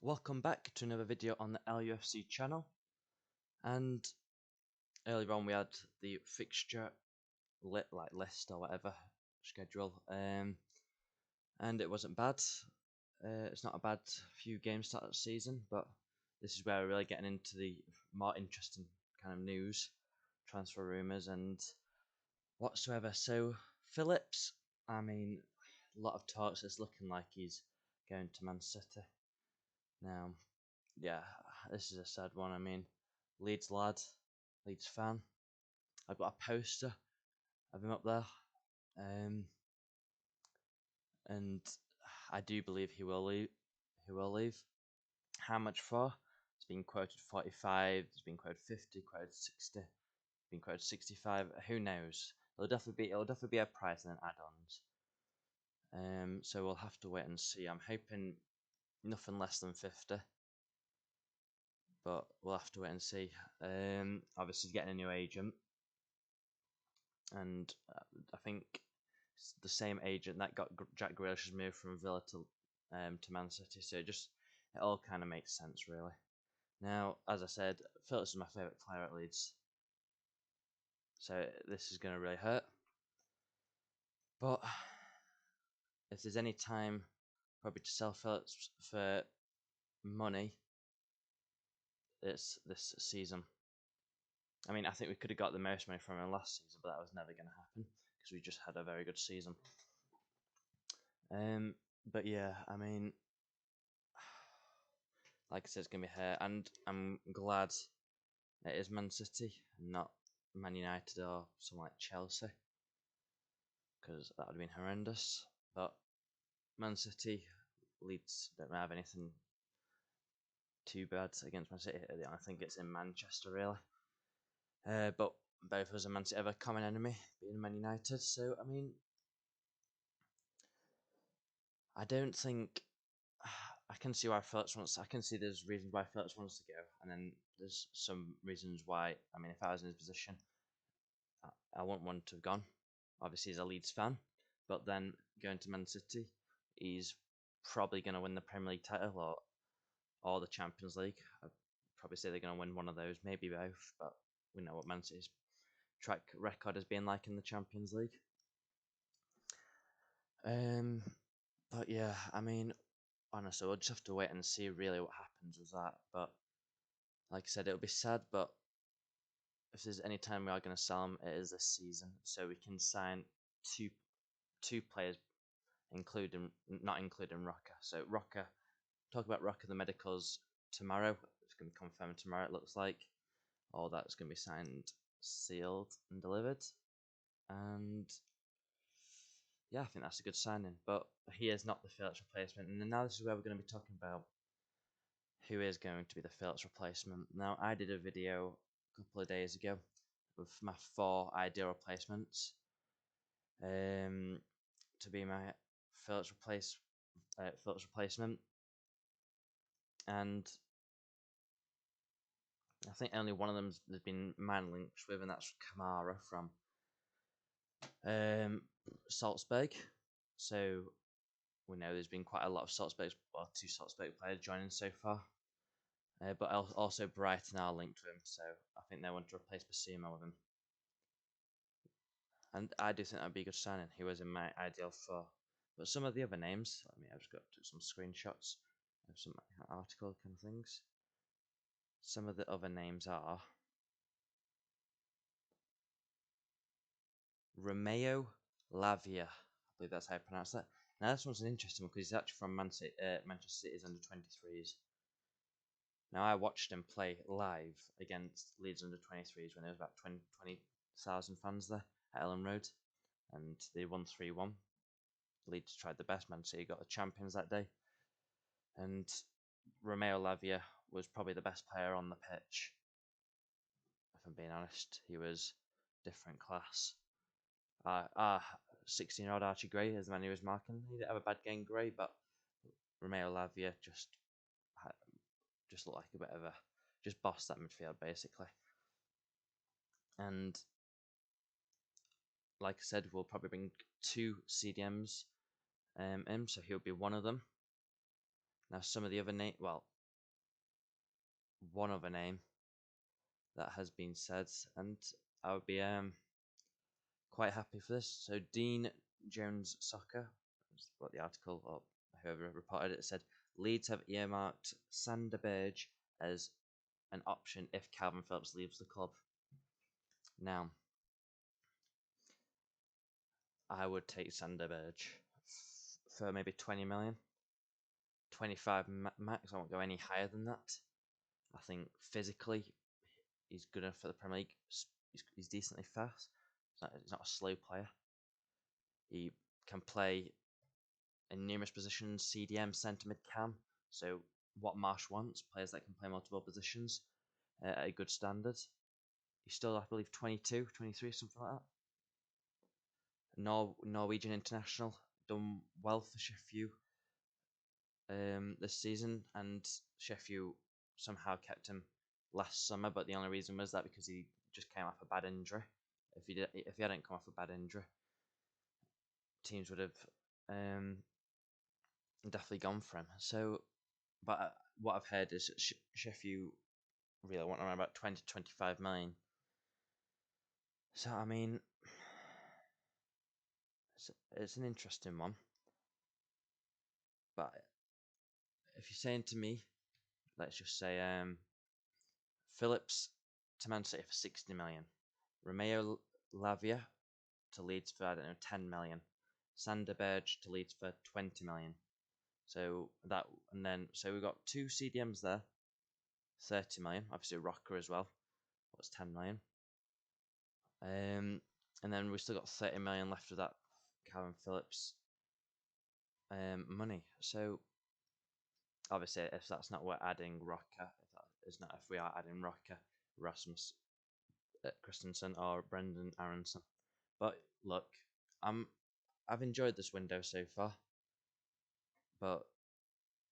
Welcome back to another video on the LUFC channel, and earlier on we had the fixture list or whatever schedule, and it wasn't bad. It's not a bad few games start of the season, but this is where we're really getting into the more interesting kind of news, transfer rumours and whatsoever. So Phillips, a lot of talks. It's looking like he's going to Man City now. Yeah, this is a sad one. Leeds lad, Leeds fan. I've got a poster of him up there, and I do believe he will leave. He will leave. How much for? It's been quoted 45. It's been quoted 50. Quoted 60. Been quoted 65. Who knows? It'll definitely be a price and then add-ons. So we'll have to wait and see. I'm hoping nothing less than 50. But we'll have to wait and see. Obviously, he's getting a new agent, and I think it's the same agent that got Jack Grealish's move from Villa to Man City. So it all kind of makes sense, really. Now, as I said, Phillips is my favourite player at Leeds, so this is going to really hurt. But if there's any time, probably to sell Phillips for money, it's this season. I think we could have got the most money from him last season, but that was never going to happen because we just had a very good season. But yeah, like I said, it's going to be here, and I'm glad it is Man City, not Man United or something like Chelsea, because that would have been horrendous. But Man City, Leeds don't have anything too bad against Man City. I think it's in Manchester, really. But both of us are Man City have a common enemy, being Man United. So, I don't think I can see why Phillips wants. I can see there's reasons why Phillips wants to go, and then there's some reasons why. If I was in his position, I wouldn't want to have gone. Obviously, he's a Leeds fan, but then going to Man City, he's probably going to win the Premier League title or the Champions League. I'd probably say they're going to win one of those, maybe both. But we know what Man City's track record has been like in the Champions League. But yeah, honestly, we'll just have to wait and see really what happens with that. But like I said, it'll be sad, but if there's any time we are going to sell him, it is this season, so we can sign two players, not including Rocker. So Rocker, talk about Rocker, the medicals tomorrow. It's going to be confirmed tomorrow, it looks like. All that's going to be signed, sealed, and delivered. And yeah, I think that's a good signing. But he is not the Phillips replacement. And now this is where we're going to be talking about who is going to be the Phillips replacement. Now, I did a video a couple of days ago with my 4 ideal replacements to be my Phillips replacement, and I think only one of them there's been man links with, and that's Kamara from Salzburg. So we know there's been quite a lot of 2 Salzburg players joining so far. But also Brighton are linked to him, so I think they want to replace Basuma with him. And I do think that'd be a good signing. He was in my ideal 4. But some of the other names, I just took some screenshots of some article kind of things. Some of the other names are Romeo Lavia. I believe that's how I pronounce that. Now this one's an interesting one because he's actually from Manchester City's under 23s. Now I watched him play live against Leeds under 23s when there was about 20,000 fans there at Ellen Road, and they won 3-1. Leeds tried the best. Man City got the champions that day, and Romeo Lavia was probably the best player on the pitch. If I'm being honest, he was different class. 16-year-old Archie Gray is the man he was marking. He didn't have a bad game, Gray, but Romeo Lavia just looked like a bit of just bossed that midfield basically. And like I said, we'll probably bring 2 CDMs in, so he'll be one of them. Now, some of the other one other name that has been said, and I would be quite happy for this. So Dean Jones Soccer, what the article or whoever reported it said, Leeds have earmarked Sander Berge as an option if Kalvin Phillips leaves the club. Now, I would take Sander Berge for maybe 20 million, 25 max. I won't go any higher than that. I think physically he's good enough for the Premier League. He's decently fast. He's not a slow player. He can play in numerous positions, CDM, centre mid cam. So what Marsh wants, players that can play multiple positions at a good standard. He's still, I believe, 22, 23, something like that. Norwegian international, done well for Sheffield this season, and Sheffield somehow kept him last summer, but the only reason was that because he just came off a bad injury. If he hadn't come off a bad injury, teams would have definitely gone for him. So, but what I've heard is Sheffield really want around about 20 to 25 million. So I mean, it's an interesting one. But if you're saying to me, let's just say Phillips to Man City for 60 million, Romeo Lavia to Leeds for, I don't know, 10 million, Sander Berge to Leeds for 20 million. So that, and then so we've got two CDMs there, 30 million. Obviously Rocker as well. What's 10 million? And then we still got 30 million left of that Kalvin Phillips money. So obviously, if that's not, we're adding Rocker. If that is not, if we are adding Rocker, Rasmus Christensen or Brendan Aronson. But look, I've enjoyed this window so far, but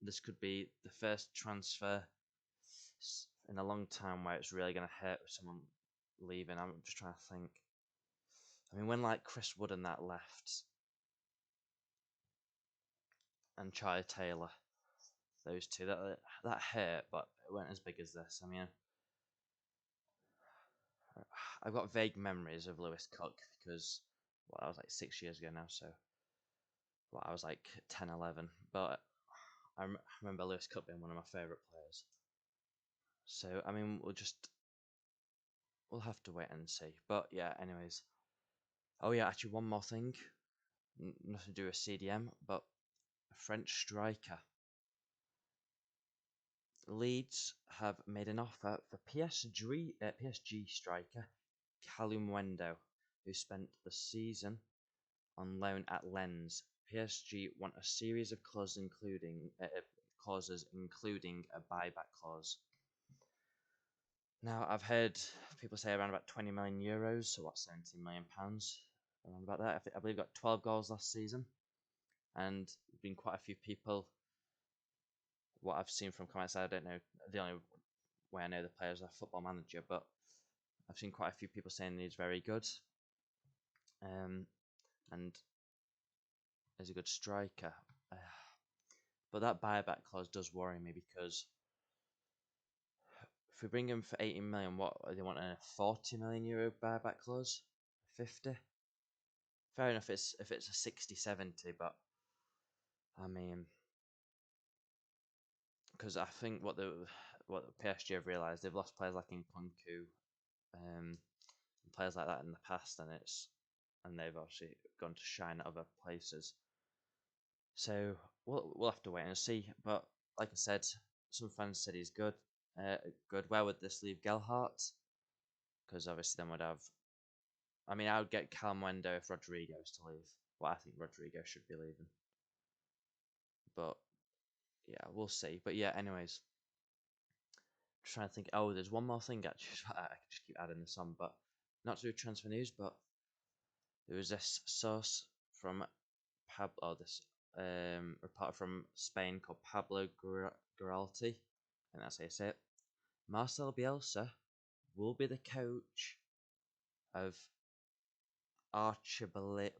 this could be the first transfer in a long time where it's really going to hurt someone leaving. I'm just trying to think. I mean, when like Chris Wood and that left, and Charlie Taylor, those two, that hurt, but it weren't as big as this. I mean, I've got vague memories of Lewis Cook because I was like 6 years ago now, so I was like 10, 11. But I remember Lewis Cook being one of my favourite players. So I mean, we'll have to wait and see. But yeah, anyways. Oh yeah, actually one more thing. Nothing to do with CDM, but a French striker. Leeds have made an offer for PSG striker Kalvin, who spent the season on loan at Lens. PSG want a series of clauses, including a buyback clause. Now, I've heard people say around about 20 million euros, so what, 17 million pounds, around about that. I believe got 12 goals last season, and been quite a few people. What I've seen from comments, I don't know. The only way I know the players are Football Manager, but I've seen quite a few people saying he's very good, and is a good striker. But that buyback clause does worry me because if we bring him for 18 million, what they want, a 40 million euro buyback clause? 50? Fair enough if it's a 60, 70, but I mean, because I think what the PSG have realised, they've lost players like Nkunku, players like that in the past, and they've obviously gone to shine at other places. So we'll have to wait and see. But like I said, some fans said he's good. Good. Where would this leave Gelhardt? Because obviously then we'd have. I mean, I would get Kalvin if Rodrigo's to leave. Well, I think Rodrigo should be leaving. But yeah, we'll see. But yeah, anyways, just trying to think. Oh, there's one more thing actually. I could just keep adding this on, but not to do transfer news. But there was this source from this reporter from Spain called Pablo Giralti, and that's how you say it. Marcel Bielsa will be the coach of Archibald. I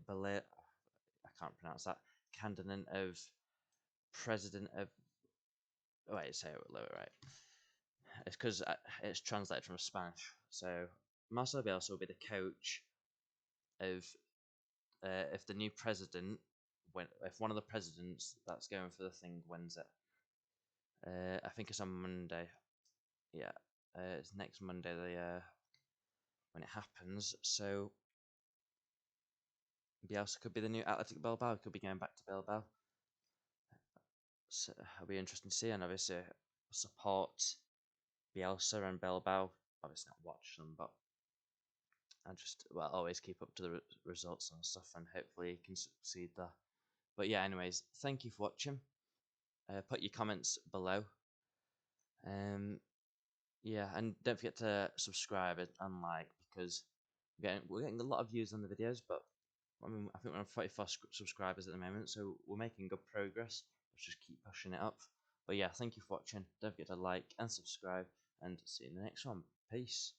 can't pronounce that. Candidate of president of wait, say it lower right. It's because it's translated from Spanish. So Marcelo Bielsa will be the coach of if the new president, if one of the presidents that's going for the thing wins it. I think it's on Monday. Yeah, it's next Monday. When it happens. So Bielsa could be the new Athletic Bilbao. Could be going back to Bilbao. So it'll be interesting to see, and obviously support Bielsa and Bilbao. Obviously not watch them, but I just always keep up to the results and stuff, and hopefully he can succeed there. But yeah, anyways, thank you for watching. Put your comments below. Yeah, and don't forget to subscribe and like, because we're getting a lot of views on the videos, but I mean, I think we're on 44 subscribers at the moment, so we're making good progress. Let's just keep pushing it up. But yeah, thank you for watching. Don't forget to like and subscribe, and see you in the next one. Peace.